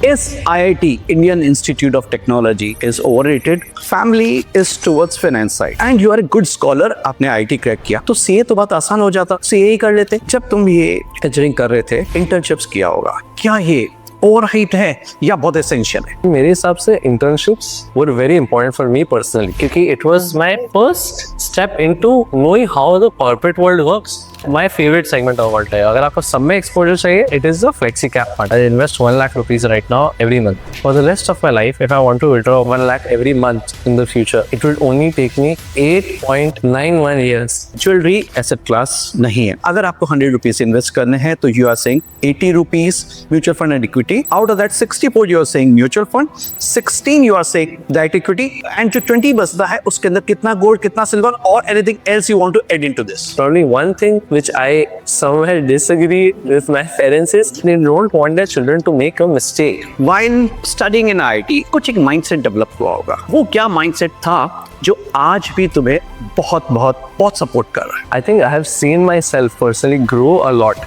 Is IIT, Indian Institute of Technology, is overrated? Family is towards finance side and you are a good scholar. आपने IIT crack किया तो CA तो बहुत आसान हो जाता, सीए ही कर लेते. जब तुम ये इंजीनियरिंग कर रहे थे, इंटर्नशिप्स किया होगा, क्या ये ओवरहाइट है या बहुत एसेंशियल है? मेरे हिसाब से internships were very important for me personally, क्योंकि it was my first step into knowing how the corporate world works. My favourite segment of world है. अगर आपको सब में एक्सपोजर चाहिए, it is the flexi cap fund. I invest 1 lakh rupees right now every month. For the rest of my life, if I want to withdraw 1 lakh every month in the future, it will only take me 8.91 years. Jewellery asset class नहीं है. अगर आपको 100 rupees invest करने हैं तो you are saying 80 rupees mutual fund and equity. Out of that 64 you are saying mutual fund, 16 you are saying that equity, and जो 20 बचता है उसके अंदर कितना गोल्ड, कितना सिल्वर और anything else you want to add into this. Probably one thing which I somewhere disagree with my parents is they don't want their children to make a mistake. While studying in IIT, कुछ एक mindset develop हुआ होगा. वो क्या mindset था जो आज भी तुम्हें बहुत बहुत बहुत सपोर्ट कर रहा है? I think I have seen myself personally grow a lot.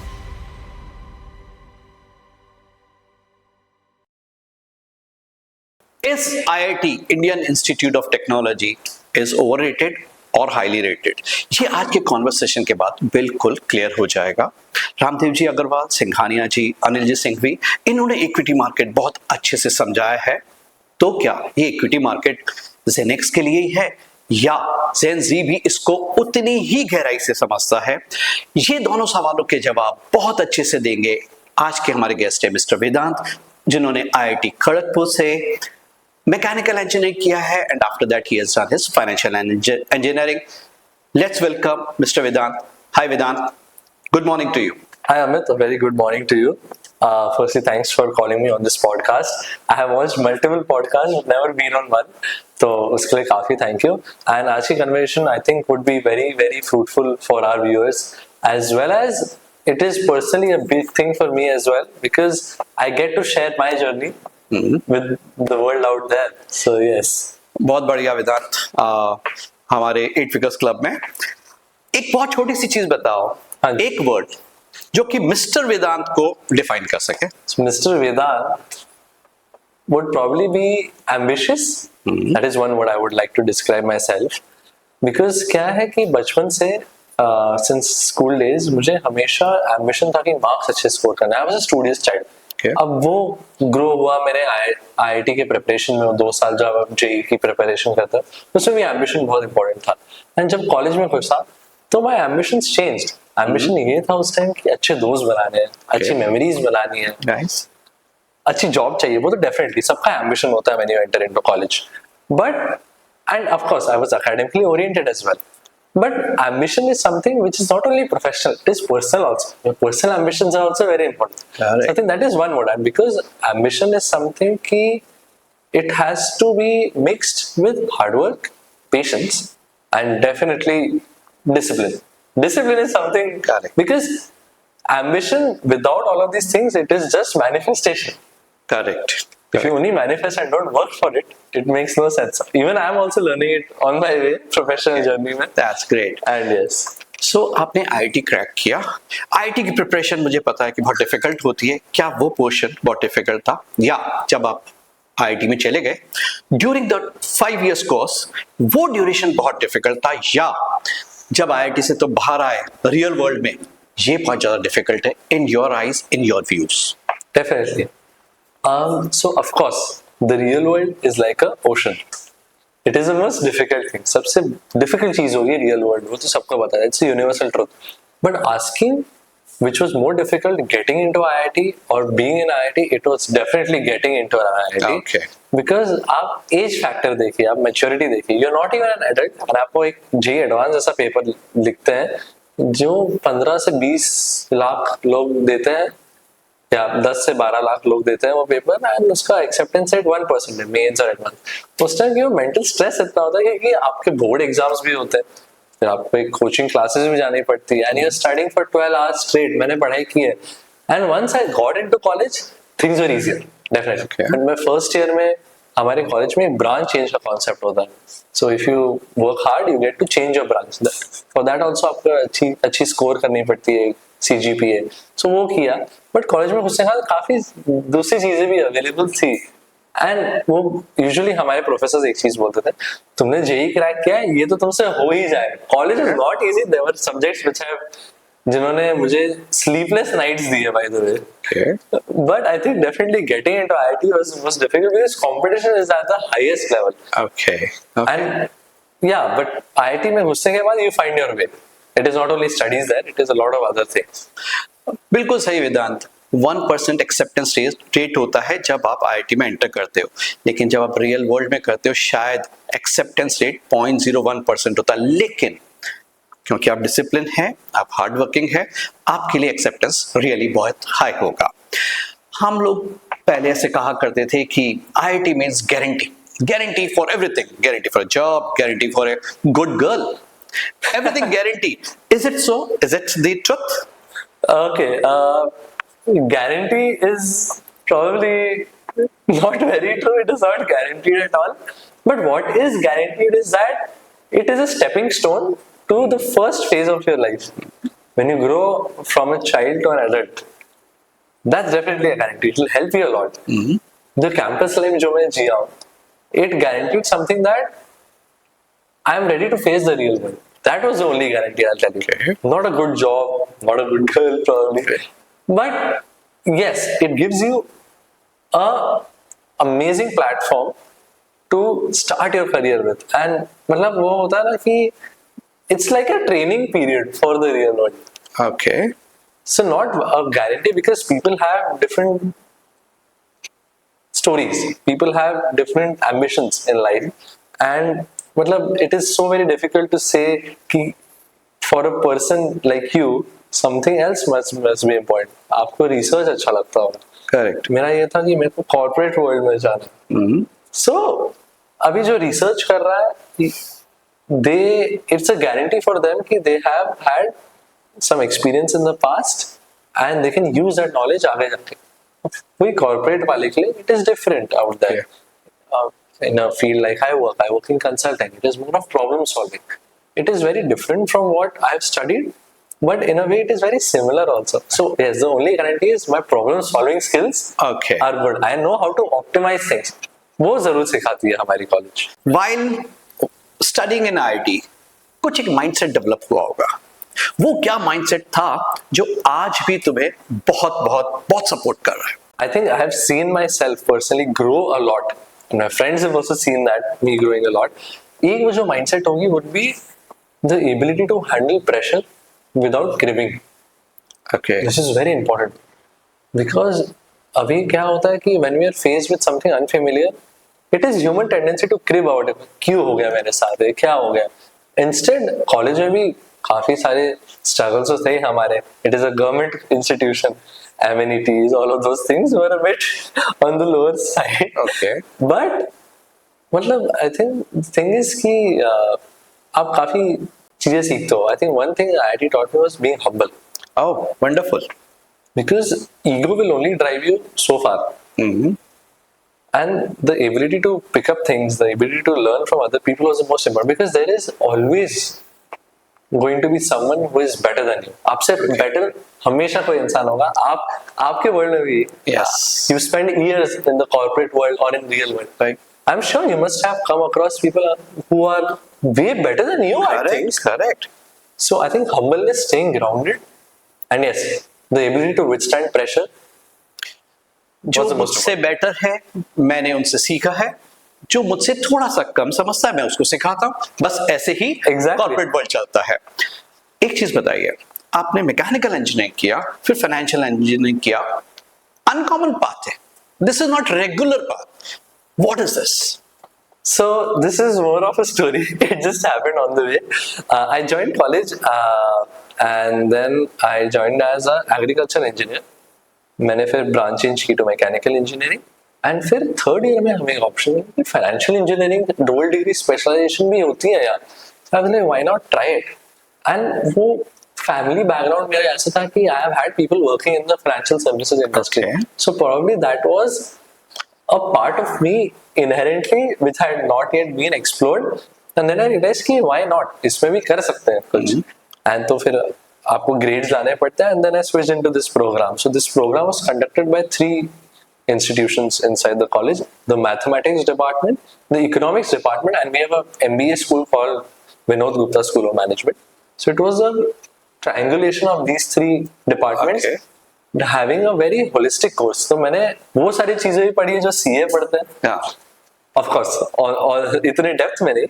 Is IIT, Indian Institute of Technology, is overrated और हाईली रेटेड? ये आज के कॉन्वर्सेशन के बाद बिल्कुल क्लियर हो जाएगा. रामदेव जी अग्रवाल, सिंघानिया जी, अनिल सिंघवी, इन्होंने इक्विटी मार्केट बहुत अच्छे से समझाया है. तो क्या ये इक्विटी मार्केट जेनेक्स के लिए ही है या जेन जी भी इसको उतनी ही गहराई से समझता है? ये दोनों सवालों के जवाब बहुत अच्छे से देंगे आज के हमारे गेस्ट है मिस्टर वेदांत, जिन्होंने IIT खड़गपुर से मैकेनिकल इंजीनियरिंग किया है and after that he has done his financial engineering. Let's welcome mister Vedant. Hi Vedant, good morning to you. Hi Amit, a very good morning to you. Firstly, thanks for calling me on this podcast. I have watched multiple podcasts, but never been on one. तो उसके लिए काफी thank you. And आज की conversation I think would be very very fruitful for our viewers, as well as it is personally a big thing for me as well, because I get to share my journey with the world out there. So yes. बहुत बढ़िया वेदांत. हमारे 8 figures club में एक बहुत छोटी सी चीज बताओ, एक वर्ड जो कि मिस्टर वेदांत को डिफाइन कर सके. Mr. Vedant would probably be ambitious. That is one word I would like to describe myself. Because क्या है कि बचपन से since school days मुझे हमेशा ambition था कि मार्क्स अच्छे स्कोर करना है. I was a studious child. अब वो ग्रो हुआ मेरे IIT के प्रिपरेशन में. 2 साल जब JEE की प्रिपरेशन करता उसमें भी एम्बिशन बहुत इंपॉर्टेंट था. एंड जब कॉलेज में घुसा तो माय एम्बिशंस चेंज्ड. एम्बिशन ये था उस टाइम कि अच्छे दोस्त बनाने हैं, अच्छी मेमोरीज बनानी है, अच्छी जॉब चाहिए. वो तो डेफिनेटली सबका एम्बिशन होता है when you enter into college. But end of course I was academically oriented as well. But ambition is something which is not only professional, it is personal also. Your personal ambitions are also very important. So I think that is one word. And because ambition is something ki it has to be mixed with hard work, patience, and definitely discipline. Discipline is something because ambition without all of these things, it is just manifestation. Correct. If you only manifest and don't work for it, it makes no sense. Even I am also learning it on my way, professional journey में. That's great. And yes. So आपने IIT crack किया. IIT की preparation मुझे पता है कि बहुत difficult होती है. क्या वो पोर्शन बहुत डिफिकल्ट था या जब आप IIT में चले गए ड्यूरिंग द 5 years कोर्स वो ड्यूरेशन बहुत डिफिकल्ट था, या जब IIT से तो बाहर आए रियल वर्ल्ड में ये बहुत ज्यादा डिफिकल्ट है in your eyes, in your views? Definitely. So of course, the real world is like a ocean. It is the most difficult thing. सबसे difficult चीज होगी real world. वो तो सबको पता है. It's a universal truth. But asking which was more difficult, getting into IIT or being in IIT, it was definitely getting into an IIT. Okay. Because आप age factor देखिए, आप maturity देखिए. You're not even an adult. और आपको एक JEE advance जैसा paper लिखते हैं जो 15 से 20 लाख लोग देते हैं या 10 से 12 लाख लोग देते हैं वो पेपर, एंड उसका एक्सेप्टेंस रेट 1% है मेंस और एडवांस. उस टाइम की मेंटल स्ट्रेस इतना होता है कि आपके बोर्ड एग्जाम्स भी होते हैं, फिर आपको एक कोचिंग क्लासेस भी जानी पड़ती है, and you are studying for 12 hours straight. मैंने पढ़ाई की है. And once I got into college things were easier definitely. And मैं फर्स्ट ईयर में हमारे कॉलेज में ब्रांच चेंज का कॉन्सेप्ट होता है. So if you work hard you get to change your branch. For that also आपको अच्छी score करनी पड़ती है, CGPA, so वो किया, बट कॉलेज में घुसने के बाद काफी दूसरी चीजें भी अवेलेबल थी, एंड वो यूजुअली हमारे प्रोफेसर एक चीज बोलते थे, तुमने जेई क्रैक किया है, ये तो तुमसे हो ही जाए, college is not easy, there were subjects which have, जिन्होंने मुझे स्लीपलेस नाइट्स दिए by the way, but I think definitely getting into IIT was difficult because competition is at the highest level. Okay. And yeah, but IIT में घुसने के बाद you find your way. It is not only studies there, it is a lot of other things. बिल्कुल सही वेदांत। 1% acceptance rate होता है जब आप IIT में एंटर करते हो, लेकिन जब आप रियल वर्ल्ड में करते हो शायद एक्सेप्टेंस रेट 0.01% होता है, लेकिन क्योंकि आप डिसिप्लिन है, आप हार्ड वर्किंग है, आपके लिए एक्सेप्टेंस रियली बहुत हाई होगा। हम लोग पहले से कहा करते थे कि IIT means guarantee, guarantee for everything, guarantee for a job, guarantee for a good girl, everything guarantee. Is it so? Is it the truth? Okay, guarantee is probably not very true. It is not guaranteed at all. But what is guaranteed is that it is a stepping stone to the first phase of your life. When you grow from a child to an adult, that's definitely a guarantee. It will help you a lot. The campus life जो मैं जिया हूँ, it guaranteed something that I am ready to face the real world. That was the only guarantee, I'll tell you. Okay. Not a good job, not a good girl, probably. But yes, it gives you a amazing platform to start your career with. And मतलब वो होता है ना कि it's like a training period for the real world. Okay. So not a guarantee because people have different stories. People have different ambitions in life. And मतलब it is so very difficult to say कि for a person like you something else must be important. आपको research अच्छा लगता होगा. Correct. मेरा ये था कि मेरे को corporate world में जाना है. So अभी जो research कर रहा है, it's a guarantee for them कि they have had some experience in the past and they can use that knowledge आगे जाके. कोई corporate वाले के लिए it is different out there. In a field like I work in consulting. It is more of problem solving. It is very different from what I have studied, but in a way it is very similar also. So yes, the only guarantee is my problem solving skills Okay. are good. I know how to optimize things. वो जरूर सिखाती है हमारी college. While studying in IIT, कुछ एक mindset develop हुआ होगा। वो क्या माइंडसेट था जो आज भी तुम्हें बहुत बहुत बहुत सपोर्ट कर रहा है? I think I have seen myself personally grow a lot. And my friends have also seen that, me growing a lot. एक वो जो mindset होगी would be the ability to handle pressure without cribbing. Okay. This is very important. Because अभी क्या होता है कि when we are faced with something unfamiliar, it is human tendency to crib out it. क्यों हो गया मेरे साथ? क्या हो गया? Instead, college में भी काफी सारे struggles थे हमारे. It is a government institution. Amenities, all of those things were a bit on the lower side. Okay. But मतलब I think the thing is कि आप काफी चीजें सीखते हो. I think one thing IIT taught me was being humble. Oh, wonderful. Because ego will only drive you so far. And the ability to pick up things, the ability to learn from other people was the most important. Because there is always going to be someone who is better than you. आपसे better हमेशा कोई इंसान होगा. आपके world में भी. Yes. You spend years in the corporate world or in real world. Right. I'm sure you must have come across people who are way better than you. I think. Correct. So I think humbleness, staying grounded, and yes, the ability to withstand pressure. जो मुझसे better है मैंने उनसे सीखा है, जो मुझसे थोड़ा सा कम समझता है मैं उसको सिखाता हूँ. बस ऐसे ही कॉर्पोरेट वर्ल्ड चलता है. एक चीज बताइए, आपने मैकेनिकल इंजीनियरिंग किया, फिर फाइनेंशियल इंजीनियरिंग किया. अनकॉमन पाथ है. This is not regular path. What is this? So this is more of a story. It just happened on the way. I joined college and then I joined as an agriculture engineer. मैंने फिर branch change की to mechanical engineering and फिर third year में हमें option मिला कि financial engineering double degree specialization भी होती है यार. I was like why not try it. And वो फैमिली बैकग्राउंड मेरा ऐसा था कि I have had people working in the financial services industry. So probably that was a part of me inherently which had not yet been explored, and then I realized कि why not, इसमें भी कर सकते हैं कुछ. and तो फिर आपको grades लाने पड़ते हैं, and then I switched into this program. So this program was conducted by 3 institutions inside the college: the mathematics department, the economics department, and we have a MBA school called Vinod Gupta School of Management. So it was a triangulation of these 3 departments. Okay. Having a very holistic course. तो मैंने वो सारी चीजें भी पढ़ी है जो CA पढ़ते हैं. Yeah. Of course, और इतने डेप्थ में नहीं.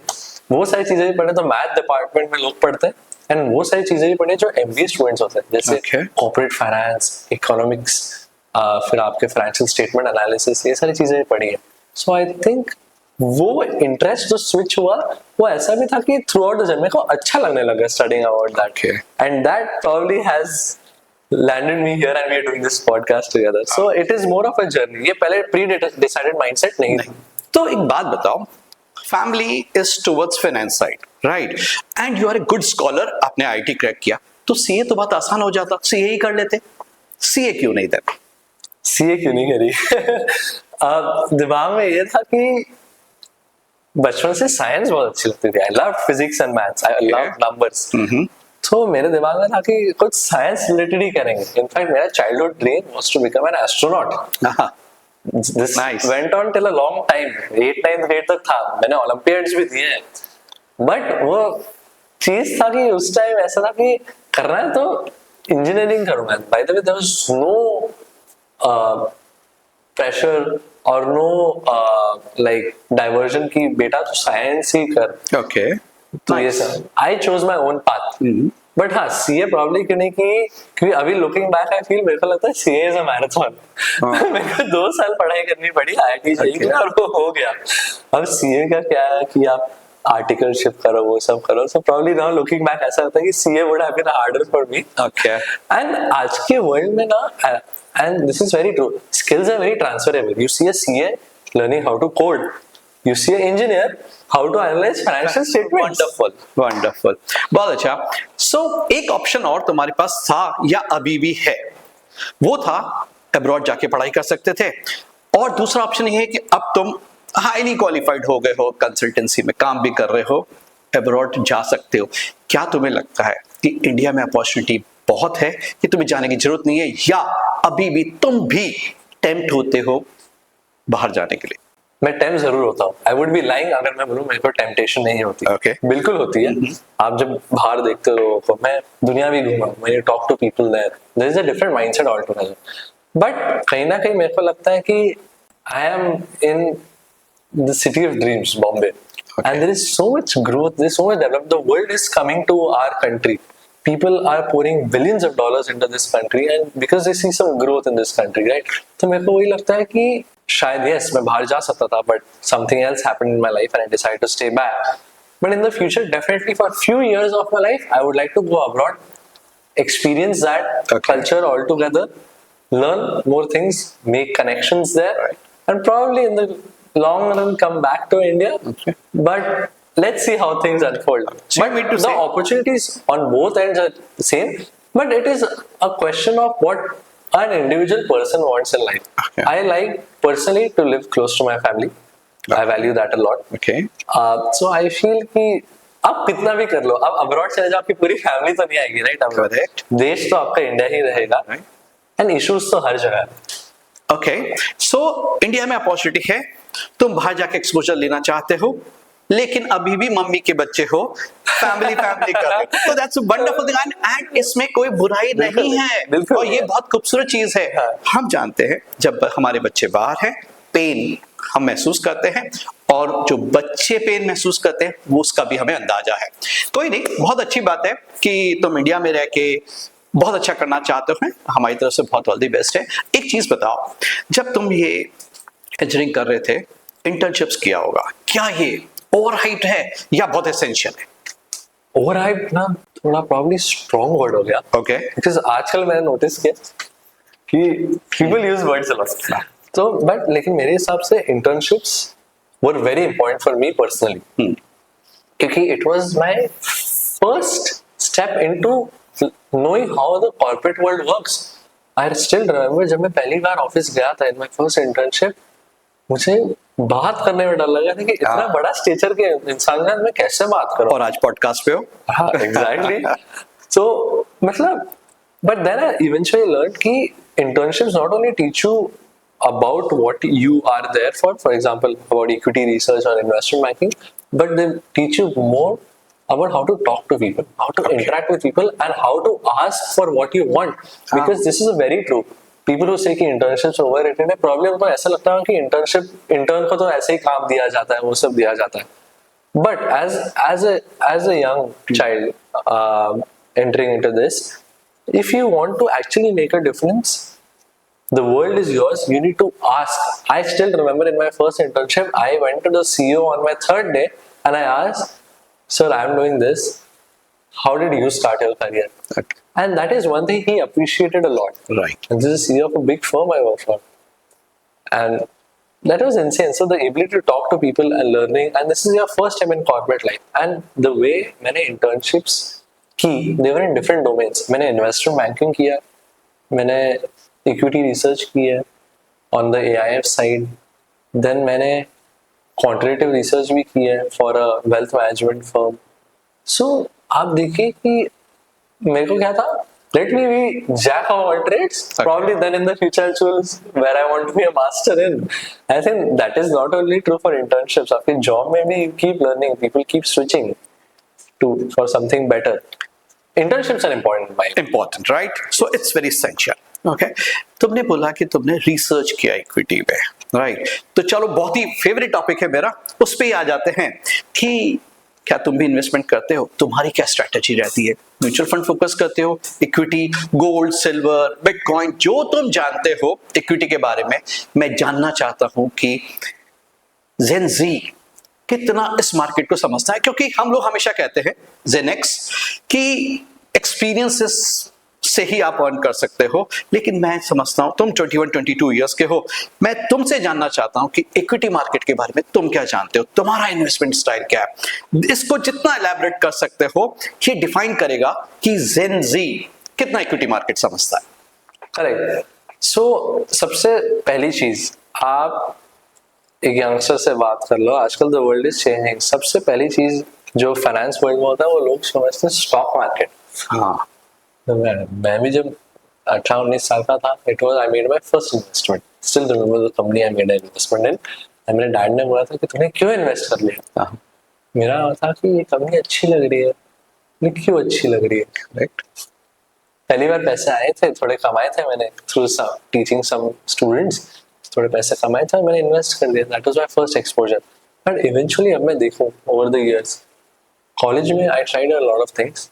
वो सारी चीजें भी पढ़े तो मैथ डिपार्टमेंट में लोग पढ़ते हैं, एंड वो सारी चीजें भी पढ़े जो MBA स्टूडेंट्स होते हैं, जैसे Okay. कॉर्पोरेट फाइनेंस, इकोनॉमिक्स, फिर आपके फाइनेंशियल स्टेटमेंट एनालिसिस, ये सारी चीजें भी पढ़ी है. सो आई थिंक वो इंटरेस्ट जो स्विच हुआ वो ऐसा भी था कि थ्रू आउट द जर्नी मेरे को अच्छा लगने लगा studying about that, Okay. And that probably has landed me here and we are doing this podcast together. So it is more of a journey. ये पहले pre-decided mindset नहीं था. तो एक बात बताओ, family is towards finance side, right, and you are a good scholar, आपने IIT crack किया, तो सीए तो बहुत आसान हो जाता, सीए ही कर लेते, सीए क्यों नहीं देते? सीए क्यों नहीं करी? दिमाग में ये था कि बचपन से साइंस बहुत अच्छी लगती थी. I love physics and maths, I love numbers. तो मेरे दिमाग में था कि कुछ साइंस रिलेटेड ही करेंगे. इनफैक्ट मेरा childhood dream was to become an astronaut. This Nice. went on till a long time. 8th 9th grade तक था. मैंने ओलंपियाड्स भी दिए हैं. बट वो चीज था कि उस टाइम ऐसा था कि करना है तो इंजीनियरिंग करूंगा. By the way there was no pressure और नो लाइक डाइवर्जन की बेटा तो साइंस ही कर. ओके, तो ये सब I chose my own path. But हाँ, सीए प्रॉब्ली क्यों नहीं की, क्योंकि अभी लुकिंग बैक आई फील, मेरे को लगता है सीए इज अ मैराथन. मेरे को 2 साल पढ़ाई करनी पड़ी आईआईटी जाके और वो हो गया. अब सीए का क्या है कि आप आर्टिकलशिप करो, वो सब करो. So probably now looking back ऐसा लगता है कि CA would have been harder for me. Okay, and आज के वर्ल्ड में ना, and this is very true, skills are very transferable. You see a CA learning how to code, you see an engineer how to analyze financial statements. Wonderful wonderful, बहुत अच्छा. सो एक option और तुम्हारे पास था या अभी भी है, वो था अब्रॉड जाके पढ़ाई कर सकते थे, और दूसरा ऑप्शन ये है कि अब तुम हाईली क्वालिफाइड हो गए हो, कंसल्टेंसी में काम भी कर रहे हो, अब्रॉड जा सकते हो. क्या तुम्हें लगता है कि इंडिया में अपॉर्चुनिटी बहुत है कि तुम्हें जाने की जरूरत नहीं है, या अभी भी तुम भी टेम्प्ट होते हो बाहर जाने के लिए? मैं टेम्प जरूर होता हूँ. आई वुड बी लाइंग अगर मैं बोलूँ मेरे को टेम्पटेशन नहीं होती. Okay. बिल्कुल होती है. आप जब बाहर देखते हो तो मैं दुनिया भी घूमा, मैं talk to people there is a different mindset all together. But कहीं ना कहीं मेरे को लगता है कि I am in the city of dreams, Bombay, and there is so much growth, there is so much develop. The world is coming to our country. People are pouring billions of dollars into this country, and because they see some growth in this country, right? तो मेरे को वही लगता है कि शायद yes मैं बाहर जा सकता था, but something else happened in my life and I decided to stay back. But in the future, definitely for a few years of my life, I would like to go abroad, experience that culture altogether, learn more things, make connections there, and probably in the long run come back to India. Okay. But let's see how things unfold. So you But mean to the say- opportunities on both ends are the same, but it is a question of what an individual person wants in life. Okay. I like personally to live close to my family. I value that a lot. Okay. So I feel कि आप कितना भी कर लो, आप abroad चले जाओ, आपकी पूरी फैमिली तो नहीं आएगी, राइट? Correct. देश तो आपका इंडिया ही रहेगा, एंड इश्यूज तो हर जगह है. ओके, सो इंडिया में अपॉर्चुनिटी है, तुम बाहर जाके एक्सपोजर लेना चाहते हो, लेकिन अभी भी मम्मी के बच्चे हो, फैमिली फैमिली कर रहे हो, तो that's a wonderful thing, and इसमें कोई बुराई नहीं है, बिल्कुल. और ये बहुत खूबसूरत चीज है. हाँ. हम जानते हैं जब हमारे बच्चे बाहर हैं, पेन हम महसूस करते हैं, और जो बच्चे पेन महसूस करते हैं वो उसका भी हमें अंदाजा है. कोई नहीं, बहुत अच्छी बात है कि तुम इंडिया में रह के बहुत अच्छा करना चाहते हो, हमारी तरफ से बहुत ऑल द बेस्ट है. एक चीज बताओ, जब तुम ये इंजीनियरिंग कर रहे थे, इंटर्नशिप्स किया होगा, क्या ये ओवरहाइप्ड है या बहुत एसेंशियल है? ओवरहाइप्ड ना थोड़ा प्रॉब्ली स्ट्रॉन्ग वर्ड हो गया. ओके, बिकॉज आजकल मैंने नोटिस किया कि people use words a lot. तो बट लेकिन मेरे हिसाब से internships were very important for me personally, क्योंकि it was my first step into knowing how the corporate world works. I still remember जब मैं पहली बार ऑफिस गया था in my first internship, मुझे बात करने में डर लगा था कि इतना बड़ा स्टेचर के इंसान के साथ मैं कैसे बात करूं. और आज पॉडकास्ट पे हो. हाँ, exactly. So मतलब, but then I eventually learned कि internships not only teach you about what you are there for example about equity research or investment banking, but they teach you more about how to talk to people, how to interact with people, and how to ask for what you want. Because this is a very true. People who say कि internships overrated है, probably उनको ऐसा लगता है कि intern को तो ऐसे ही काम दिया जाता है, वो सब दिया जाता है. But as a young child entering into this, if you want to actually make a difference, the world is yours. You need to ask. I still remember in my first internship, I went to the CEO on my third day and I asked, "Sir, I'm doing this. How did you start your career?" Okay. And that is one thing he appreciated a lot. Right. And this is CEO of a big firm I work for. And that was insane. So the ability to talk to people and learning, and this is your first time in corporate life. And the way मैंने internships की, they were in different domains. मैंने investment banking किया, मैंने equity research की है on the AIF side. Then मैंने quantitative research भी की है for a wealth management firm. So आप देखिए कि मेरे को क्या था, let me be jack of all trades. Okay. Probably then in the future I'll choose where I want to be a master in. I think that is not only true for internships. आपके job में भी you keep learning, people keep switching for something better. Internships are important, by Important, right? So it's very essential. Okay. तुमने बोला कि तुमने research किया equity में, right? तो चलो, बहुत ही फेवरेट टॉपिक है मेरा, उस पे ही आ जाते हैं कि क्या तुम भी इन्वेस्टमेंट करते हो? तुम्हारी क्या स्ट्रैटेजी रहती है? म्यूचुअल फंड फोकस करते हो, इक्विटी, गोल्ड, सिल्वर, बिटकॉइन, जो तुम जानते हो इक्विटी के बारे में, मैं जानना चाहता हूं कि जेन जी कितना इस मार्केट को समझता है, क्योंकि हम लोग हमेशा कहते हैं जेन एक्स कि एक्सपीरियंसेस से ही आप अर्न कर सकते हो, लेकिन मैं समझता हूं तुम 21-22 इयर्स के हो, मैं तुमसे जानना चाहता हूं कि इक्विटी मार्केट के बारे में तुम क्या जानते हो, तुम्हारा इन्वेस्टमेंट स्टाइल क्या है? इसको जितना एलैबोरेट कर सकते हो, ये डिफाइन करेगा कि जेन जी कितना इक्विटी मार्केट समझता है. करेक्ट. सो सबसे पहली चीज, आप एक यंगस्टर से बात कर लो, आजकल द वर्ल्ड इज चेंजिंग. सबसे पहली चीज जो फाइनेंस वर्ल्ड में होता है वो लोग समझते हैं स्टॉक मार्केट. हाँ, तो मैं भी जब 18-19 साल का था, it was I made my first investment. Still remember the company I made investment इन. मेरे डैड ने बोला था कि तूने क्यों इन्वेस्ट कर लिया? मेरा था कि ये कंपनी अच्छी लग रही है. लेकिन क्यों अच्छी लग रही है? करेक्ट. पहली बार पैसे आए थे, थोड़े कमाए थे मैंने थ्रू टीचिंग सम स्टूडेंट्स, थोड़े पैसे कमाए थे, मैंने इन्वेस्ट कर दिया. That was my first exposure. But eventually अब मैं देखूं ओवर द इयर्स, कॉलेज में I tried a lot of things.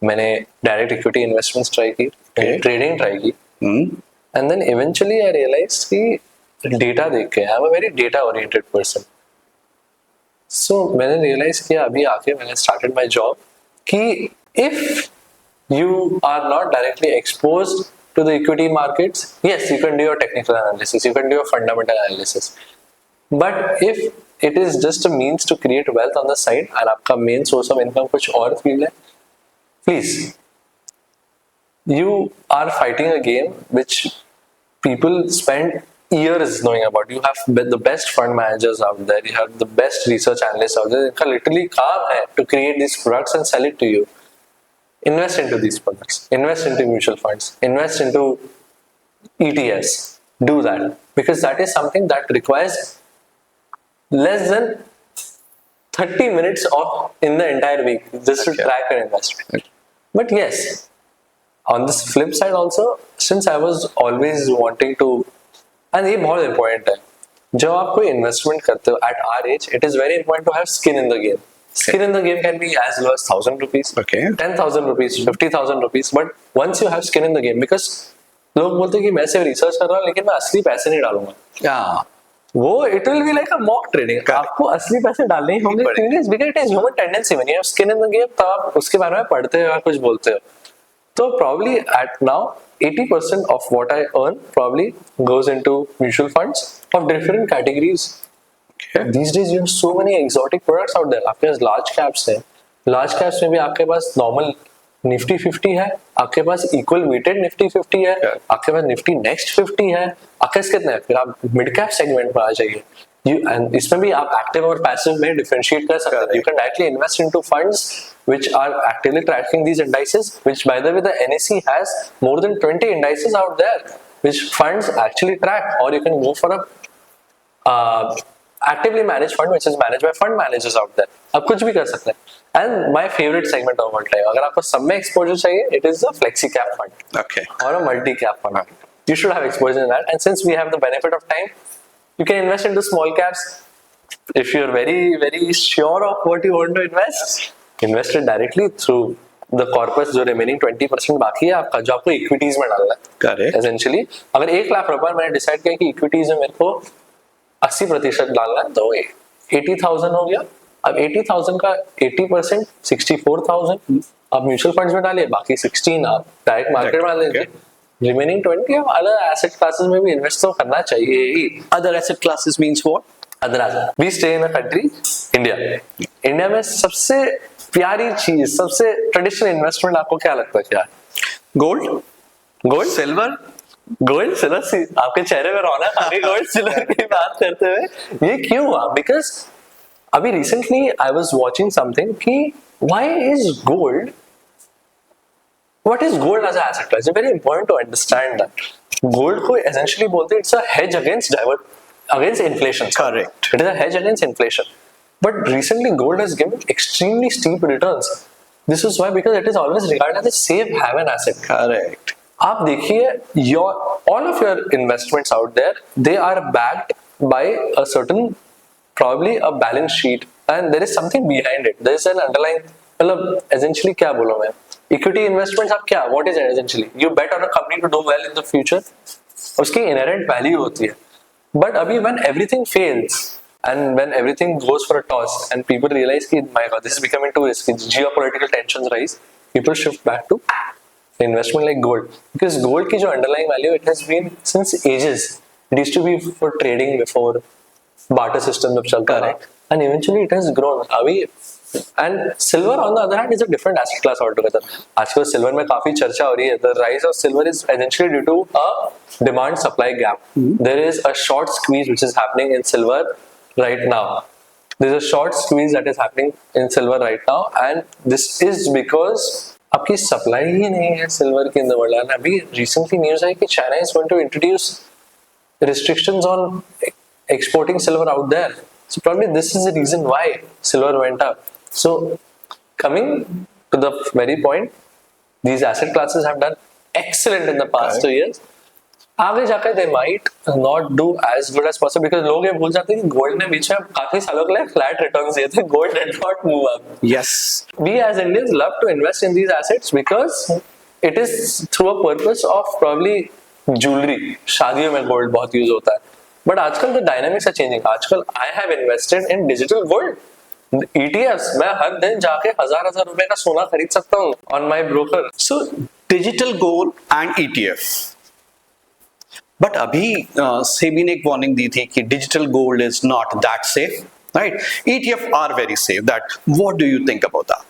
मैंने डायरेक्ट इक्विटी इन्वेस्टमेंट्स ट्राई की, ट्रेडिंग ट्राई की, and then eventually I realised कि डेटा देख के, I am a very data oriented person. So मैंने रियलाइज किया अभी आके, मैंने स्टार्टेड माय जॉब कि if you are not directly exposed to the equity markets, yes, you can do your technical analysis, you can do your fundamental analysis. But if it is just a means to create wealth on the side and आपका main source of income कुछ और field है, please, you are fighting a game which people spend years knowing about. You have the best fund managers out there, you have the best research analysts out there. इनका literally काम है to create these products and sell it to you. Invest into these products, invest into mutual funds, invest into ETFs. Do that because that is something that requires less than 30 minutes of in the entire week just to track your investment. But yes, on this flip side also, since I was always wanting to, and ये बहुत important है, जब आप कोई investment करते हो at our age, it is very important to have skin in the game. Skin in the game can be as low as 1,000 rupees, Okay. 10,000 rupees, 50,000 rupees. But once you have skin in the game, because लोग बोलते हैं कि मैं सिर्फ research कर रहा हूँ लेकिन मैं असली पैसे नहीं डालूंगा. Yeah. वो it will be like a mock trading. आपको असली पैसे डालने ही होंगे because it is human tendency. When you have skin in the game, तब आप उसके बारे में पढ़ते हो या कुछ बोलते हो. तो probably at now 80% of what I earn probably goes into mutual funds of different categories. These days you have so many exotic products out there. आपके पास large caps है, large caps में भी आपके पास normal Nifty 50 है, आपके पास equal weighted Nifty 50 है, आपके पास Nifty Next 50 है, आपके पास कितने हैं? फिर आप mid cap segment में आ जाइए. And इसमें भी आप active और passive में differentiate कर सकते हैं. You can directly invest into funds which are actively tracking these indices, which by the way the NSE has more than 20 indices out there which funds actually track, or you can go for a actively managed fund which is managed by fund managers out there. आप कुछ भी कर सकते हैं. And my favorite segment of all time, अगर आपको सब में exposure चाहिए, it is a flexi cap fund. Okay. Or a multi cap fund. You should have exposure in that. And since we have the benefit of time, you can invest into small caps. If you're very, very sure of what you want to invest it directly through the corpus. जो remaining 20% बाकी है आपका, जो आपको equities में डालना है. Correct. Essentially, अगर 1 लाख रुपए मैंने डिसाइड किया कि equities में मेरे को 80% डालना है, तो 80,000 हो गया. अब 80,000 का 80% 64,000 आप म्यूचुअल फंड्स में डालिए, बाकी 16 आप डायरेक्ट मार्केट में डाल दीजिए. रिमेनिंग 20 आप अलग एसेट क्लासेस में भी इन्वेस्ट तो करना चाहिए ही. Other asset classes means what? Other asset. We stay in a country India. India में सबसे प्यारी चीज, सबसे ट्रेडिशनल इन्वेस्टमेंट आपको क्या लगता है? क्या है? Gold? Gold. Silver? Gold silver. आपके चेहरे में रौनक आ गई गोल्ड सिल्वर की बात करते हुए. ये क्यों हुआ? बिकॉज अभी recently I was watching something कि why is gold, what is gold as an asset class? It's very important to understand that. Gold को essentially बोलते हैं it's a hedge against inflation. Correct. It is a hedge against inflation. But recently gold has given extremely steep returns. This is why, because it is always regarded as a safe haven asset. Correct. आप देखिए all of your investments out there, they are backed by a certain, probably a balance sheet, and there is something behind it. There is an underlying, मतलब essentially क्या बोलूं मैं, equity investments आप क्या, what is it essentially? You bet on a company to do well in the future. उसकी inherent value होती है. But अभी when everything fails and when everything goes for a toss and people realize कि my God, this is becoming too risky, geopolitical tensions rise, people shift back to investment like gold, because gold की जो underlying value, it has been since ages. It used to be for trading before barter system जब चलता रहा, and eventually it has grown. अभी and silver on the other hand is a different asset class altogether. आजकल silver में काफी चर्चा हो रही है. The rise of silver is essentially due to a demand supply gap. There is a short squeeze which is happening in silver right now. There is a short squeeze that is happening in silver right now, and this is because आपकी supply ही नहीं है silver की in the world. And अभी recently news है कि China is going to introduce restrictions on exporting silver out there. So probably this is the reason why silver went up. So coming to the very point, these asset classes have done excellent in the past 2 years. आगे जाकर they might not do as good as possible, because लोग ये भूल जाते हैं कि gold ने बीच में काफी सालों के लिए फ्लैट रिटर्न्स दिए थे. Gold did not move up. Yes. We as Indians love to invest in these assets because it is through a purpose of probably jewelry. शादियों में गोल्ड बहुत यूज होता है. But आजकल the dynamics are changing. आजकल I have invested in digital gold. ETFs, मैं हर दिन जाके हजार रुपए का सोना खरीद सकता हूँ on my broker. So digital gold and ETF. But अभी सेबी ने एक वार्निंग दी थी कि digital gold is not that safe, right? ETF are very safe. That what do you think about that?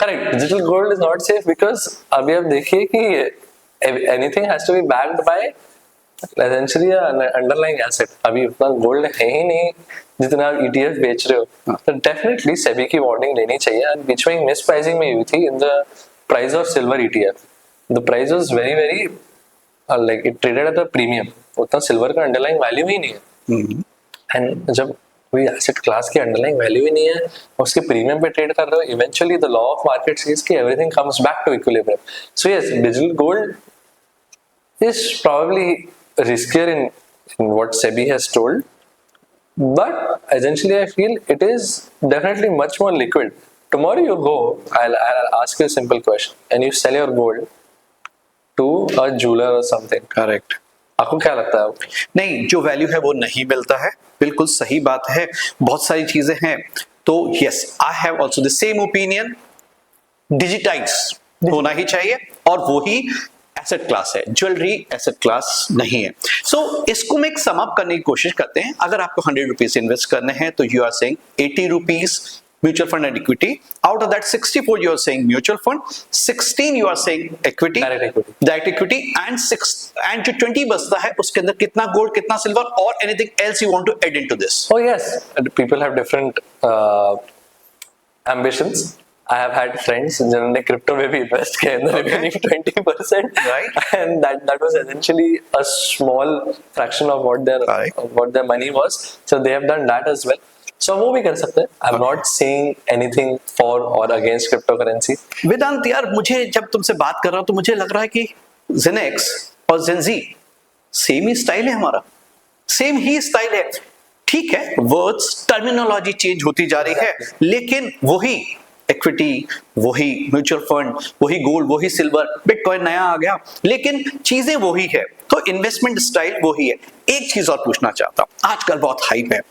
Correct. Digital gold is not safe because अभी आप देखिए कि anything has to be backed by essentially an underlying asset. अभी उतना gold है ही नहीं जितना आप ETF बेच रहे हो. तो डेफिनेटली सेबी की वार्निंग लेनी चाहिए. एंड बीच में मिस प्राइसिंग में हुई थी in the price of silver ETF. The price was very like it traded at a premium. उतना सिल्वर का अंडरलाइंग वैल्यू ही नहीं है. एंड जब कोई एसेट क्लास की अंडरलाइंग वैल्यू ही नहीं है और उसके प्रीमियम पे ट्रेड कर रहे हो, eventually the law of market says कि everything comes back to equilibrium. So yes, digital gold is probably riskier in what SEBI has told, but essentially I feel it is definitely much more liquid. Tomorrow you go, I'll ask you a simple question, and you sell your gold to a jeweler or something. Correct. आपको क्या लगता है? नहीं, जो value है वो नहीं मिलता है. बिल्कुल सही बात है. बहुत सारी चीजें हैं. तो yes, I have also the same opinion. Digitise होना ही चाहिए, और वो ही एसेट क्लास है. ज्वेलरी एसेट क्लास नहीं है. सो इसको मैं एक सम अप करने की कोशिश करते हैं. अगर आपको 100 रुपीज इन्वेस्ट करने हैं तो you are saying 80 rupees mutual fund and equity. Out of that 64 you are saying mutual fund, 16 you are saying equity, direct equity, and जो 20 बचता है उसके अंदर कितना गोल्ड, कितना सिल्वर, और anything else you want to add into this? Oh yes, people have different ambitions. I have had friends जिन्होंने crypto में भी invest किया in the remaining 20%, Right. and that was essentially a small fraction of Correct. what their money was. So they have done that as well. So वो भी कर सकते हैं. I'm not saying anything for or against cryptocurrency. वेदांत यार, मुझे जब तुमसे बात कर रहा हूं तो मुझे लग रहा है कि जेनेक्स और जेनजी सेम ही स्टाइल है हमारा, सेम ही स्टाइल है. ठीक है, वर्ड्स टर्मिनोलॉजी चेंज होती जा रही है, लेकिन वही इक्विटी, वही म्यूचुअल फंड, वही गोल्ड, वही सिल्वर, बिटकॉइन नया आ गया, लेकिन चीजें वही है. तो इन्वेस्टमेंट स्टाइल वही है. एक चीज और पूछना चाहता हूं, आजकल बहुत हाइप है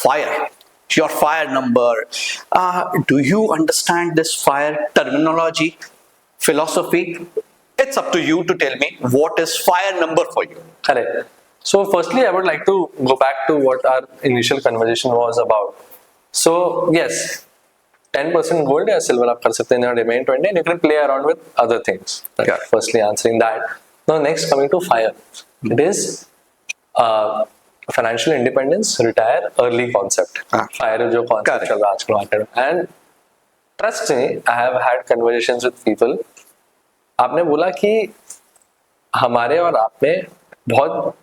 fire, your fire number. Do you understand this fire terminology, philosophy? It's up to you to tell me what is fire number for you. Correct. So firstly, I would like to go back to what our initial conversation was about. So yes, 10% gold or silver आप कर सकते हैं, and remain 20, and you can play around with other things. Right? Yeah. Firstly, answering that. Now next, coming to fire. It is financial independence, retire early concept. Fire जो concept Correct. चल रहा है आजकल market में. And trust me, I have had conversations with people. आपने बोला कि हमारे और आप में बहुत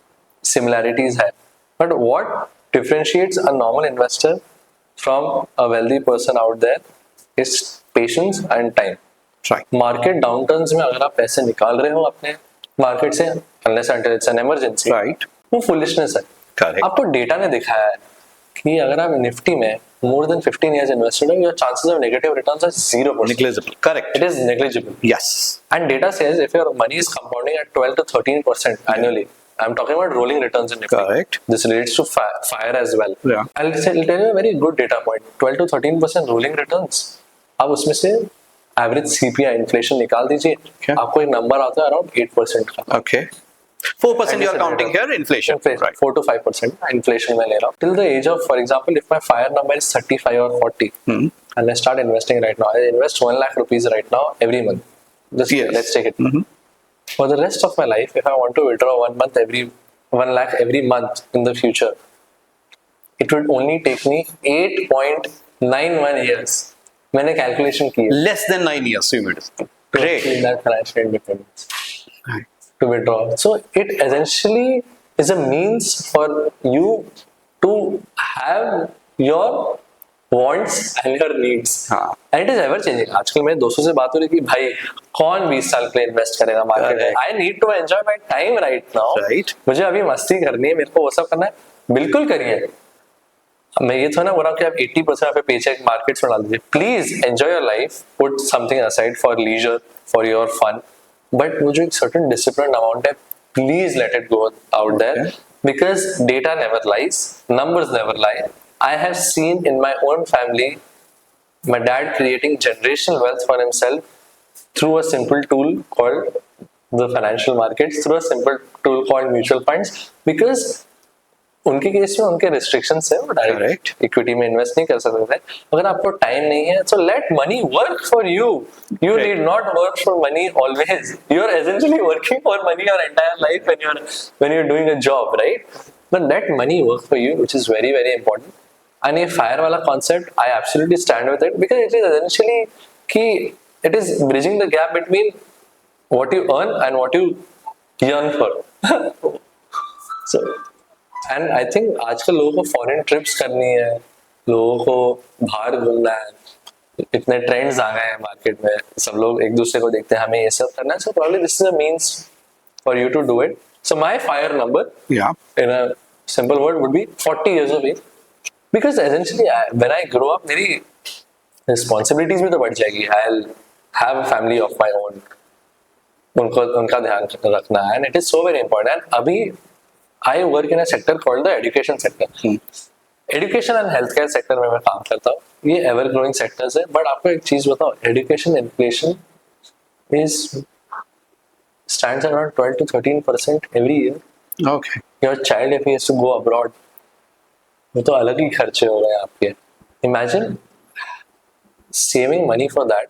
similarities है, but what differentiates a normal investor from a wealthy person out there is patience and time. Right. Market downturns में अगर आप पैसे निकाल रहे हो अपने मार्केट से, unless until it's an emergency, Right. वो फुलिशनेस है. Correct. आपको डेटा ने दिखाया है कि अगर आप निफ्टी में more than 15 years invested हो, your chances of negative returns are 0%. Negligible. Correct. It is negligible. Yes. And data says if your money is compounding at 12 to 13% annually, I'm talking about rolling returns in Nifty. Correct. This relates to fire as well. Yeah. I'll tell you a very good data point. 12 to 13% rolling returns. आप उसमें से average CPI inflation निकाल दीजिए, Okay. आपको एक number आता है around 8% का. Okay. 4% you are counting here, inflation. Right. 4 to 5% inflation में ले रहा हूँ. Till the age of, for example, if my fire number is 35 or 40, and I start investing right now, I invest 1 lakh rupees right now every month. Yes. Let's take it. For the rest of my life, if I want to withdraw 1 lakh every month in the future, it would only take me 8.91 years. मैंने calculation की है. Less than 9 years, you made it. Great. In that financial independence. Right. To withdraw. So it essentially is a means for you to have your wants and your needs. हाँ. And it is ever changing. आजकल मेरे दोस्तों से बात हो रही है कि भाई कौन 20 साल के लिए इन्वेस्ट करेगा मार्केट में. Correct. I need to enjoy my time right now. Right. मुझे अभी मस्ती करनी है, मेरे को वो सब करना है, बिल्कुल करिए. मैं ये थोड़ा ना बोल रहा हूँ कि आप 80% अपने पेचेक मार्केट्स में डाल दीजिए. Please enjoy your life, put something aside for leisure, for your fun, but वो जो एक सर्टेन डिसिप्लिन अमाउंट है, please let it go out there, because data never lies, numbers never lie. I have seen in my own family my dad creating generational wealth for himself through a simple tool called the financial markets, through a simple tool called mutual funds, because उनके case में उनके restrictions है, वो direct equity में invest नहीं कर सकते थे. अगर आपको टाइम नहीं है, so let money work for you. You Right. need not work for money always. You are essentially working for money your entire life when you're doing a job, right? But let money work for you, which is very very important. And ये fire वाला concept, I absolutely stand with it, because it is essentially कि it is bridging the gap between what you earn and what you yearn for. So, and I think आजकल लोगों को foreign trips करनी है, लोगों को बाहर घूमना है, इतने ट्रेंड्स आ गए हैं मार्केट में, सब लोग एक दूसरे को देखते हैं, हमें ये सब करना है. So probably this is a means for you to do it. So my fire number, Yeah. in a simple word, would be 40 years of age. Because essentially, when I grow up, मेरी responsibilities भी तो बढ़ जाएगी. I'll have a family of my own. उनका ध्यान रखना है, and it is so very important. And अभी I work in a sector called the education sector. Education and healthcare sector में मैं काम करता हूँ. ये ever growing sectors है. But आपको एक चीज बताओ, education inflation stands around 12 to 13% every year. Okay. Your child, if he has to go abroad, वो तो अलग ही खर्चे हो रहे हैं आपके. Imagine saving money for that.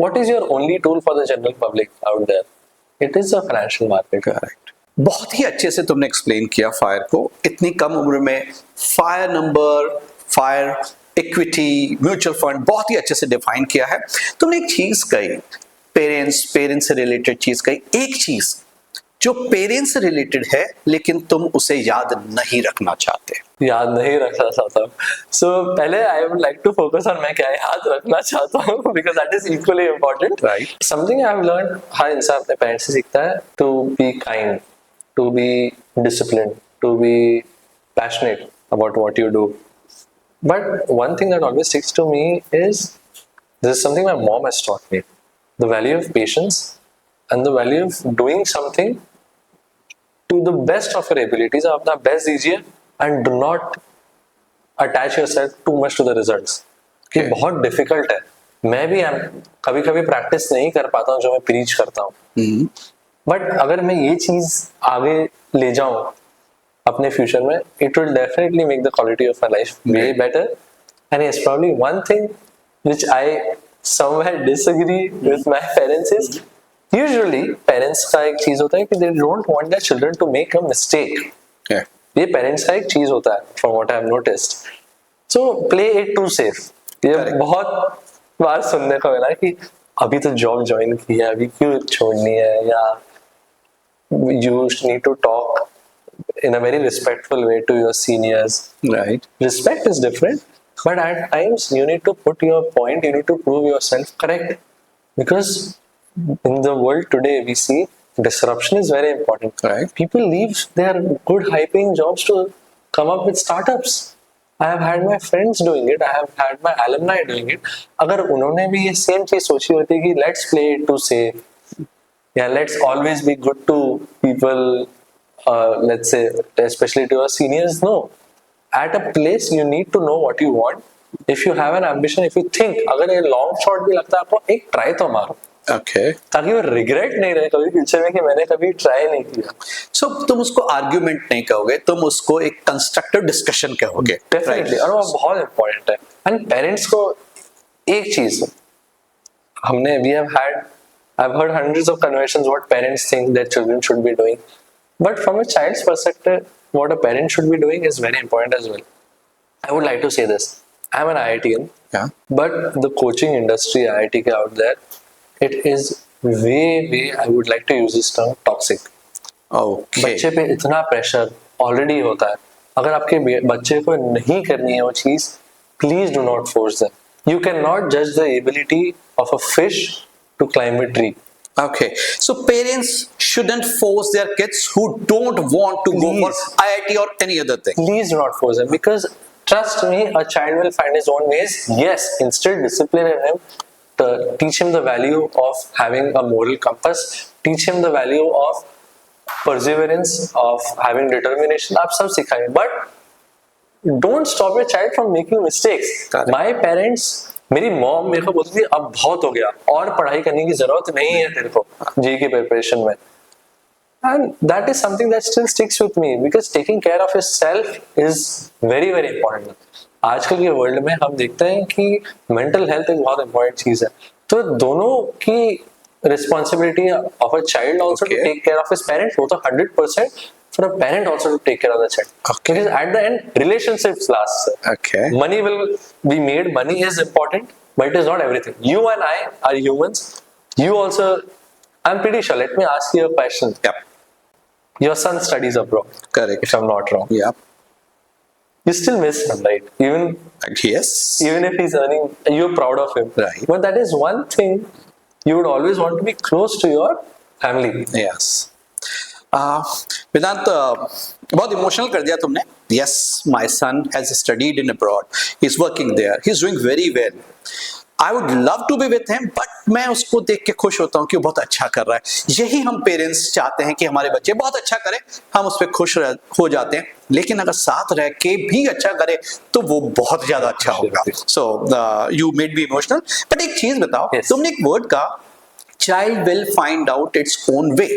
What is your only tool for the general public out there? It is a financial market. Correct. बहुत ही अच्छे से तुमने एक्सप्लेन किया फायर को. इतनी कम उम्र में fire number, fire equity, mutual fund बहुत ही अच्छे से डिफाइन किया है। तुमने एक चीज कही, पेरेंट्स से रिलेटेड चीज कही, एक चीज जो पेरेंट्स से रिलेटेड है लेकिन तुम उसे याद नहीं रखना चाहते। याद नहीं रखना चाहता हूँ। सो पहले I would like to focus on मैं क्या याद रखना चाहता हूँ, because that is equally important. Right. Something I have learn, हर इंसान अपने पेरेंट्स से सीखता है, to be kind, to be discipline, to be passionate about what you do. But one thing that always sticks to me is this is something my mom has taught me, the value of patience and the value of doing something to the best of your abilities. आप अपना best दीजिए and do not attach yourself too much to the results. कि Okay. बहुत difficult है, मैं भी कभी कभी प्रैक्टिस नहीं कर पाता हूँ जो मैं प्रीच करता हूँ, बट अगर मैं ये चीज आगे ले जाऊं अपने फ्यूचर में, it will definitely make the quality of my life way Okay. better. And yes, probably one thing which I somewhere disagree with my parents is usually parents का एक चीज होता है कि they don't want their children to make a mistake. Yeah. ये parents का एक चीज होता है, from what I have noticed. So play it too safe. ये Correct. बहुत बार सुनने को मिला कि अभी तो जॉब ज्वाइन की है, अभी क्यों छोड़नी है, या you need to talk in a very respectful way to your seniors. Right. Respect is different, but at times you need to put your point, you need to prove yourself correct. Because in the world today, we see disruption is very important. Right. People leave their good high paying jobs to come up with startups. I have had my friends doing it, I have had my alumni doing it. अगर उन्होंने भी ये same चीज सोची होती कि let's play it to safe, yeah, let's always be good to people, let's say, especially to your seniors. No, at a place you need to know what you want. If you have an ambition, if you think अगर ये long shot भी लगता है आपको, एक try तो मारो, Okay. ताकि वो regret नहीं रहे कभी फ्यूचर में कि मैंने कभी try नहीं किया. So तुम उसको आर्ग्यूमेंट नहीं कहोगे, तुम उसको एक कंस्ट्रक्टिव डिस्कशन कहोगे। Definitely, और वो बहुत important है. And parents को एक चीज हमने we have had, I've heard hundreds of conversations what parents think their children should be doing, but from a child's perspective, what a parent should be doing is very important as well. I would like to say this. I'm an IITian, Yeah. but the coaching industry, IIT ke out there, it is way, I would like to use this term, toxic. Okay. बच्चे पे इतना pressure already होता है, अगर आपके बच्चे को नहीं करनी है वो चीज, please do not force them. You can not जज the ability of a fish to climb a tree. Okay. So parents shouldn't force their kids who don't want to go for Please. IIT or any other thing. Please do not force them, because trust me, a child will find his own ways. Yes, instill discipline in him, teach him the value of having a moral compass, teach him the value of perseverance, of having determination. आप सब सिखाएं, but don't stop your child from making mistakes. Correct. My parents, मेरी mom मेरे को बोलती थी अब बहुत हो गया और पढ़ाई करने की जरूरत नहीं है तेरे को जी की प्रिपरेशन में. And that is something that still sticks with me, because taking care of yourself is very important. आजकल के वर्ल्ड में हम देखते हैं कि मेंटल हेल्थ एक बहुत इंपॉर्टेंट चीज है, तो दोनों की responsibility of a child also to Okay. Take care of his parents, वो तो 100% for a parent also to take care of the child. Okay. Because at the end, relationships last. Okay. Money will be made. Money is important, but it is not everything. You and I are humans. You also, I'm pretty sure. Let me ask you a question. Yeah. Your son studies abroad, Correct. if I'm not wrong. Yeah. You still miss him, right? Yes. Even if he's earning, you're proud of him. Right. But that is one thing you would always want to be close to your family. Yes. वेदांत, बहुत emotional कर दिया तुमने. Yes, my son has studied in abroad. He's working there. He's doing very well. I would love to be with him, but मैं उसको देख के खुश होता हूँ कि वो बहुत अच्छा कर रहा है. यही हम पेरेंट्स चाहते हैं कि हमारे बच्चे बहुत अच्छा करें, हम उस पर खुश हो जाते हैं. लेकिन अगर साथ रह के भी अच्छा करे तो वो बहुत ज्यादा अच्छा होगा. So you made me emotional. But एक चीज बताओ, Yes. तुमने एक वर्ड का child will find out its own way.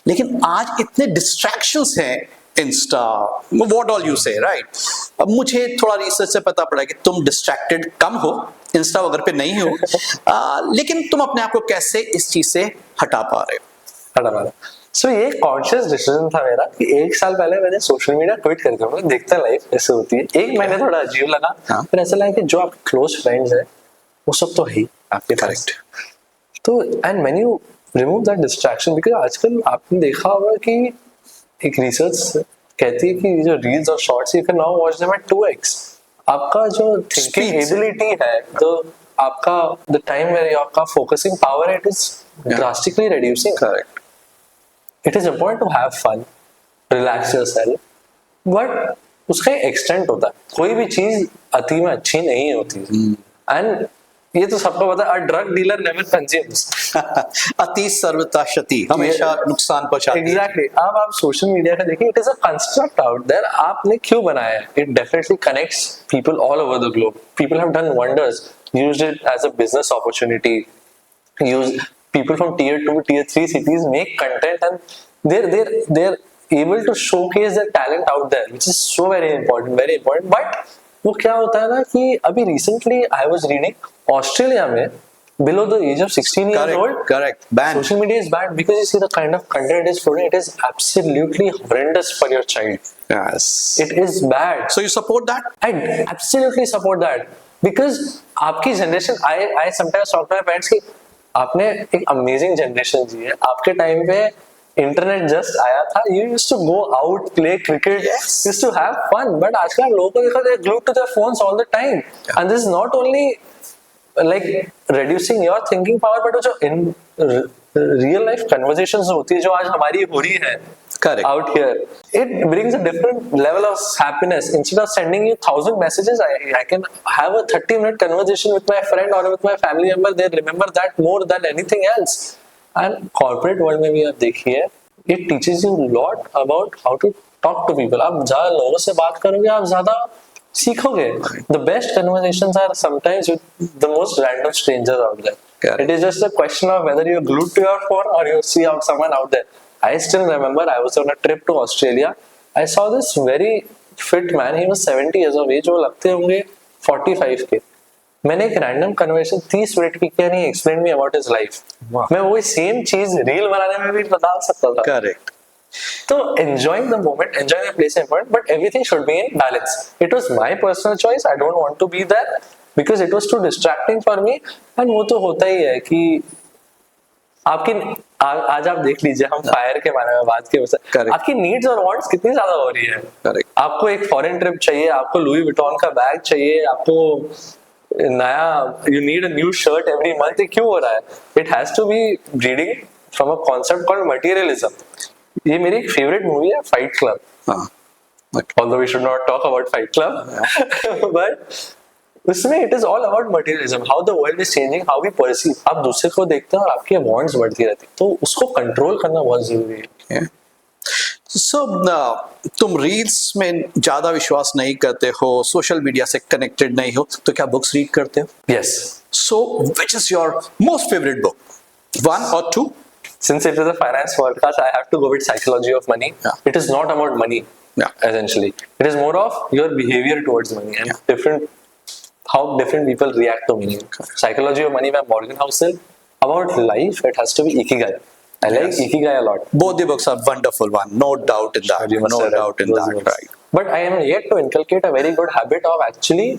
लेकिन आज इतने डिस्ट्रैक्शंस हैं, इंस्टा, व्हाट ऑल यू से, राइट. अब मुझे थोड़ा रिसर्च से पता पड़ा कि तुम डिस्ट्रैक्टेड कम हो, इंस्टा वगैरह पे नहीं हो, लेकिन तुम अपने आप को कैसे इस चीज से हटा पा रहे हो? हटा. सो ये कॉन्शियस डिसीजन था मेरा कि 1 साल पहले मैंने सोशल मीडिया क्विट कर दिया, मतलब देखता लाइफ ऐसे होती है। 1 महीने थोड़ा अजीब लगा, हाँ। फिर ऐसा लगा कि जो आपके क्लोज फ्रेंड्स है वो सब तो है ही आपके पास। करेक्ट। तो and when you remove that distraction, because आजकल आपने देखा होगा कि एक रिसर्च कहती है कि जो रील्स और shorts you can now watch them at 2x। आपका जो थिंकिंग Speed. एबिलिटी है, तो आपका द टाइम वेयर आपका focusing power it is drastically reducing. Correct. It is important to have fun, relax yourself, but उसका extent होता है। कोई भी चीज अति में अच्छी नहीं होती। एंड ये तो सबको पता है, a drug dealer never consumes. अति सर्वथा क्षति, हमेशा नुकसान पहुंचाती है। एग्जैक्टली। अब आप सोशल मीडिया का देखिए, it is a construct out there. आपने क्यों बनाया है? It definitely connects people all over the globe. People have done wonders, used it as a business opportunity, use people from tier 2 tier 3 cities make content, and they're able to showcase their talent out there, which is so very important. But वो क्या होता है ना कि अभी recently I was reading Australia में below the age of 16 years old, correct, banned. social media is banned because you see the kind of content it is floating. It is absolutely horrendous for your child. Yes. It is bad. So you support that? I absolutely support that because आपकी generation, I sometimes talk to my parents कि आपने एक amazing generation जी है। आपके time पे internet just आया था, you used to go out, play cricket, used to have fun. But आजकल लोगों को देखो, they glued to their phones all the time, and this is not only like reducing your thinking power, but जो in real life conversations होती है जो आज हमारी हो रही है Correct. out here, it brings a different level of happiness. Instead of sending you 1,000 messages, I can have a 30-minute conversation with my friend or with my family member. They remember that more than anything else. And corporate world में भी आप देखिए, it teaches you a lot about how to talk to people. आप ज़्यादा लोगों से बात करोगे, आप ज़्यादा सीखोगे. The best conversations are sometimes with the most random strangers out there. Correct. It is just a question of whether you're glued to your phone or you see out someone out there. I still remember I was on a trip to Australia. I saw this very fit man. He was 70 years of age. वो लगते होंगे 45 के। मैंने एक random conversation 30 minute की किया, नहीं explain me about his life. मैं वही सेम चीज रील बनाने में भी बता सकता था। करेक्ट। तो enjoying the moment, enjoying the place is important, but everything should be in balance. It was my personal choice. I don't want to be there because it was too distracting for me. And वो तो होता ही है कि आपकी आज आप देख लीजिए, हम फायर के बारे में बात किए, आपकी नीड्स और वांट्स कितनी ज्यादा हो रही है। Correct. आपको एक फॉरेन ट्रिप चाहिए, आपको लुई विटॉन का बैग चाहिए, आपको नया, you need a new shirt every month. क्यों हो रहा है? It has to be breeding from a concept called materialism. ये मेरी एक फेवरेट मूवी है, फाइट क्लब। हाँ। Although we should not talk about Fight Club, but उसमें it is all about materialism, how the world is changing, how we perceive. आप दूसरे को देखते हैं और आपकी वांट्स बढ़ती रहती है, तो उसको कंट्रोल करना बहुत जरूरी है। सो तुम रील्स में ज्यादा विश्वास नहीं करते हो, सोशल मीडिया से कनेक्टेड नहीं हो, तो क्या बुक्स रीड करते हो? Yes. So which is your most favourite book, one और to? Since it is a finance podcast, I have to go with Psychology of Money. Yeah. It is not about money, essentially. It is more of your behavior towards money and how different people react to money. Psychology of Money by Morgan Housel. About life, it has to be Ikigai. I like Ikigai a lot. Both the books are wonderful one, no doubt in that. You must No have read doubt in those that, books. right? But I am yet to inculcate a very good habit of actually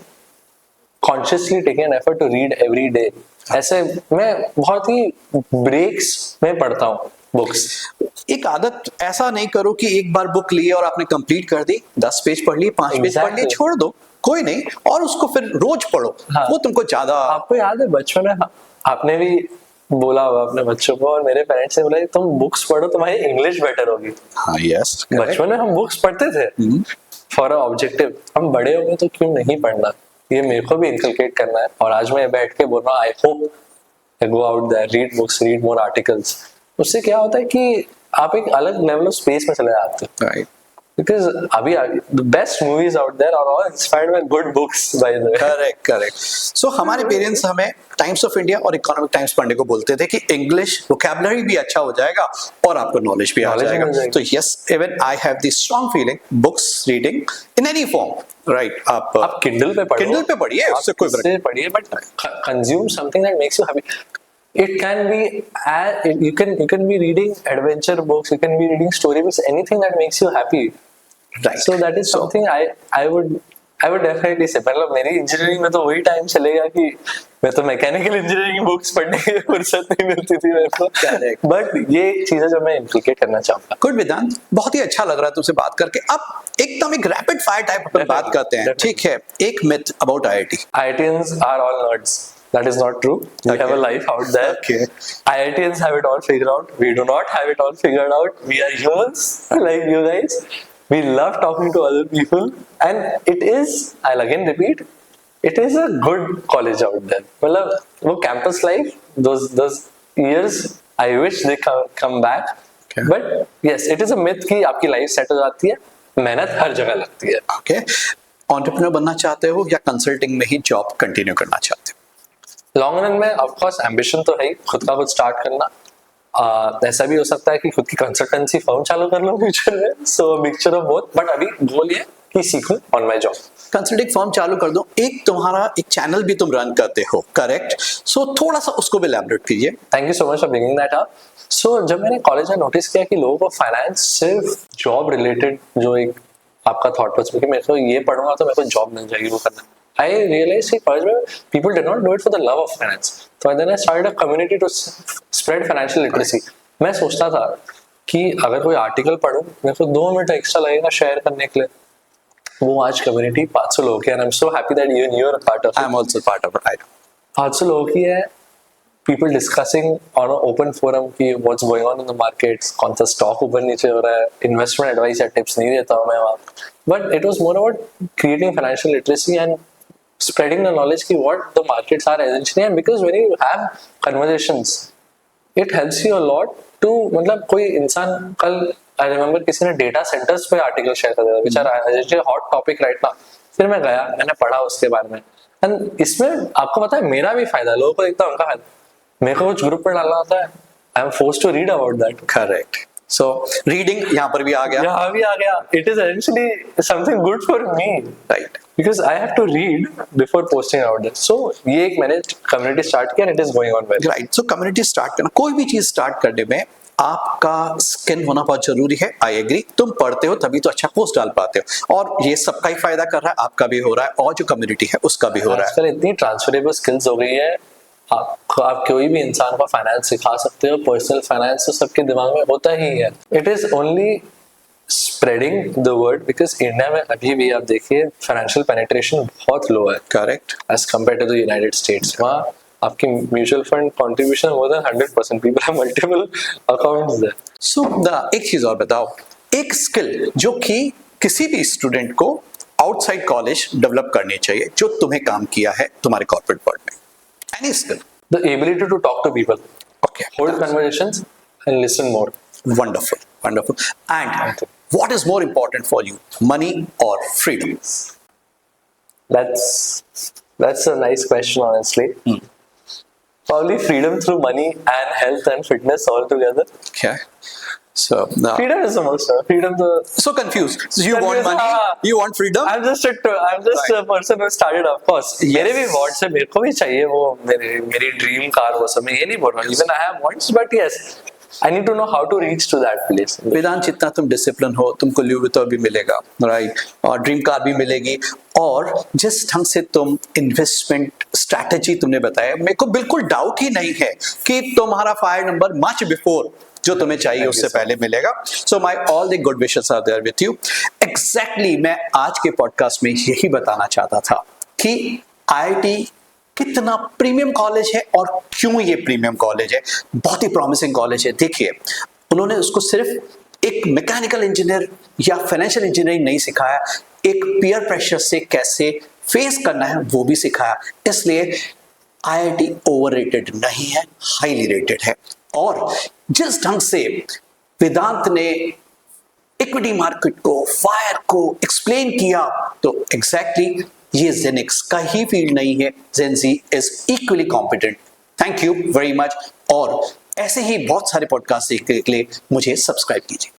consciously taking an effort to read every day. ऐसे मैं बहुत ही breaks में पढ़ता हूँ books. एक आदत ऐसा नहीं करो कि एक बार बुक ली और आपने कंप्लीट कर दी, 10 पेज पढ़ लिए, 5 पेज पढ़ लिए, छोड़ दो, कोई नहीं, और उसको फिर रोज पढ़ो। हाँ। वो तुमको ज्यादा। आपको याद है बचपन में आपने भी बोला होगा अपने बच्चों को, और मेरे पेरेंट्स ने बोला कि तुम बुक्स पढ़ो, तुम्हारी इंग्लिश बेटर होगी। हाँ, यस। बचपन में हम बुक्स पढ़ते थे फॉर अ ऑब्जेक्टिव। हम बड़े हो गए तो क्यों नहीं पढ़ना? ये मेरे को भी इनकलकेट करना है, और आज मैं बैठ के बोल रहा हूँ, I hope I go out there, read books, read more articles. उससे क्या होता है कि आप एक अलग लेवल ऑफ स्पेस में चले जाते हैं। राइट। Because अभी the best movies out there are all inspired by good books, by the way. Correct. So हमारे पेरेंट्स हमें टाइम्स ऑफ इंडिया और इकोनॉमिक टाइम्स पढ़ने को बोलते थे कि इंग्लिश वोकैबुलरी भी अच्छा हो जाएगा और आपको नॉलेज भी आ Knowledge जाएगा। मिल जाएगी। तो yes, even I have the strong feeling books reading in any form, right? आप Kindle पे पढ़ो, Kindle पे पढ़िए, उससे कोई फर्क पढ़िए, but consume something that makes you happy. it can be you can be reading adventure books, you can be reading story books, anything that makes you happy. Right. So that is something I would definitely say. मतलब मेरी engineering में तो वही time चलेगा कि मैं तो mechanical engineering books पढ़ने की फुर्सत नहीं मिलती थी मेरे को, बट ये एक चीज है जो मैं इम्प्लीकेट करना चाहूंगा. गुड वेदांत, बहुत ही अच्छा लग रहा है तुमसे बात करके. अब एकदम एक रैपिड फायर टाइप पर बात करते हैं. ठीक है, एक myth about IIT. IITians are all nerds. That is not true. We have a life out there. Okay. IITians have it all figured out. We do not have it all figured out. We are humans like you guys. We love talking to other people, and it is, I'll again repeat, it is a good college out there. मतलब वो campus life, those years, I wish they come back. Okay. But yes, it is a myth कि आपकी life set हो जाती है. मेहनत हर जगह लगती है. ओके, एंटरप्रेन्योर बनना चाहते हो या कंसल्टिंग में ही जॉब कंटिन्यू करना चाहते हो? लॉन्ग रन में ऑफ कोर्स एम्बिशन तो है ही, खुद का कुछ स्टार्ट करना. ऐसा भी हो सकता है कि खुद की कंसल्टेंसी फर्म चालू कर लो फ्यूचर में. सो मिक्सचर ऑफ बोथ, बट अभी गोल ये है कि सीखूं on my job. Consulting firm चालू कर दो. एक तुम्हारा एक चैनल भी तुम रन करते हो, करेक्ट? सो थोड़ा सा उसको भी एलैबोरेट कीजिए. Thank you so much for bringing that up. So जब मैंने कॉलेज में नोटिस किया कि लोगों को फाइनेंस सिर्फ जॉब रिलेटेड, जो एक आपका थॉट प्रोसेस कि मेरे को ये पढ़ूंगा तो मेरे को जॉब मिल जाएगी, वो करना. I realized कि कॉलेज में people did not do it for the love of finance. So then I started a community to spread financial literacy. मैं सोचता था कि अगर कोई आर्टिकल पढूं, मेरे को 2 मिनट एक्स्ट्रा लगेगा शेयर करने के लिए. वो आज कम्युनिटी 500 लोगों की है, and I'm so happy that you are a part of it. I'm also part of it. 500 लोगों की है. People discussing on an open forum कि what's going on in the markets, कौन सा स्टॉक ऊपर नीचे हो रहा है, इन्वेस्टमेंट एडवाइस या टिप्स नहीं देता हूँ मैं वहाँ. But it was more about creating financial literacy and spreading the knowledge ki what the markets are essentially. And because when you have conversations, it helps you a lot to, मतलब कोई इंसान कल, I remember किसी ने data centres पे article share कर दिया, which are essentially hot topic right now. फिर मैं गया, मैंने पढ़ा उसके बारे में, and इसमें आपको पता है मेरा भी फायदा, लोगों को देखता हूँ उनका फायदा. मेरे को कुछ ग्रुप पर डालना होता है, I am forced to read about that. Correct. So reading यहाँ पर भी आ गया. यहाँ भी आ गया. It is essentially something good for me. Right. Because I have to read before posting out there. So ये एक मैंने community start किया, and it is going on well. Right. So community start करना, कोई भी चीज स्टार्ट करने में आपका स्किन होना बहुत जरूरी है. I agree. तुम पढ़ते हो तभी तो अच्छा पोस्ट डाल पाते हो, और ये सबका ही फायदा कर रहा है, आपका भी हो रहा है और जो कम्युनिटी है उसका भी हो रहा है. आजकल इतनी ट्रांसफरेबल स्किल्स हो गई है, आप कोई भी इंसान को फाइनेंस सिखा सकते हो. पर्सनल फाइनेंस तो सबके दिमाग में होता ही है. It is only spreading the word, because India में अभी भी आप देखिए फाइनेंशियल पेनिट्रेशन बहुत लो है. Correct. As compared to the United States. वहाँ आपकी mutual fund contribution more than 100%. People have multiple accounts there. So एक चीज और बताओ, एक स्किल जो कि किसी भी स्टूडेंट को आउटसाइड कॉलेज डेवलप करनी चाहिए, जो तुम्हें काम किया है तुम्हारे कॉर्पोरेट वर्ल्ड में. Any skill. The ability to talk to people. Okay. Hold conversations and listen more. Wonderful, wonderful. And what is more important for you, money or freedom? That's a nice question, honestly. Probably freedom through money and health and fitness all together. Okay. So freedom is the most. Freedom the. So confused. So you want money? You want freedom? I'm just a person who started, of course. मेरे भी wants है, मेरे को भी चाहिए वो मेरी dream car, वो सब. मैं ये नहीं बोल रहा. Even I have wants, but yes, I need to know how to reach to that place. वेदांत, जितना तुम डिसिप्लिन हो, तुमको ल्यूई विटॉन भी मिलेगा, राइट, और ड्रीम कार भी मिलेगी, और जिस ढंग से तुम इन्वेस्टमेंट स्ट्रैटेजी तुमने बताया, मेरे को बिल्कुल डाउट ही नहीं है कि तुम्हारा फायर नंबर मच बिफोर जो तुम्हें चाहिए उससे पहले मिलेगा. So my all the good wishes are there with you. Exactly मैं आज के पॉडकास्ट में यही बताना चाहता था कि IIT कितना प्रीमियम कॉलेज है और क्यों ये प्रीमियम कॉलेज है. बहुत ही प्रॉमिसिंग कॉलेज है. देखिए, उन्होंने उसको सिर्फ एक मैकेनिकल इंजीनियर या फाइनेंशियल इंजीनियरिंग नहीं सिखाया, एक पीयर प्रेशर से कैसे फेस करना है वो भी सिखाया. इसलिए IIT ओवररेटेड नहीं है, हाईली रेटेड है. और जिस ढंग से वेदांत ने इक्विटी मार्केट को, फायर को एक्सप्लेन किया, तो एग्जैक्टली ये जेनिक्स का ही फील्ड नहीं है. Gen Z is equally competent. Thank you very much. और ऐसे ही बहुत सारे पॉडकास्ट देखने के लिए मुझे सब्सक्राइब कीजिए.